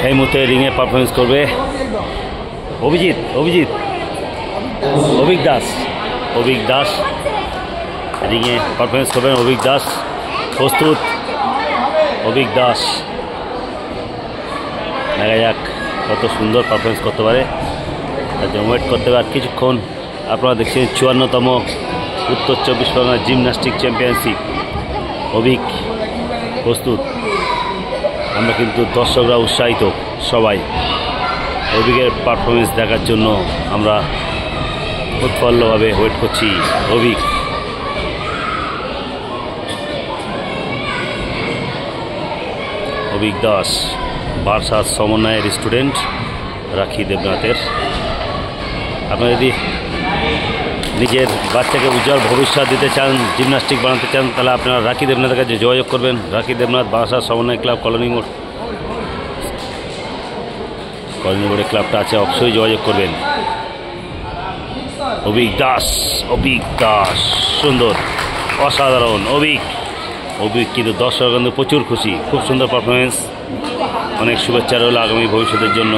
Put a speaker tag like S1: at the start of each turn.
S1: এই মুহূর্তে রিংয়ে পারফরমেন্স করবে অভিজিৎ অভিক দাস রিংয়ে পারফরমেন্স করবেন। অভিক দাস প্রস্তুত। অভিক দাস, দেখা যাক কত সুন্দর পারফরমেন্স করতে পারে, তার জন্য ওয়েট করতে পারে কিছুক্ষণ। আপনারা দেখছেন 54তম উত্তর 24 পরগনা জিমন্যাস্টিক চ্যাম্পিয়নশিপ। অভিক প্রস্তুত। আমরা কিন্তু দর্শকরা উৎসাহিত সবাই অভিকের পারফরমেন্স দেখার জন্য আমরা উৎফুল্লভাবে ওয়েট করছি। অভিক দাস বারাসাত সমন্বয়ের স্টুডেন্ট রাখি দেবনাথের। আপনারা যদি নিজের বাচ্চাকে উজ্জ্বল ভবিষ্যৎ দিতে চান, জিমন্যাস্টিক বানাতে চান, তাহলে আপনারা রাখি দেবনাথের কাছে যোগাযোগ করবেন। রাখি দেবনাথ বারাসাত সমন্বয় ক্লাব, কলোনি মোড়ে ক্লাবটা আছে, অবশ্যই যোগাযোগ করবেন। অভিক দাস সুন্দর, অসাধারণ। অভিক কিন্তু দর্শক কিন্তু প্রচুর খুশি, খুব সুন্দর পারফরমেন্স। অনেক শুভেচ্ছা রইল আগামী ভবিষ্যতের জন্য।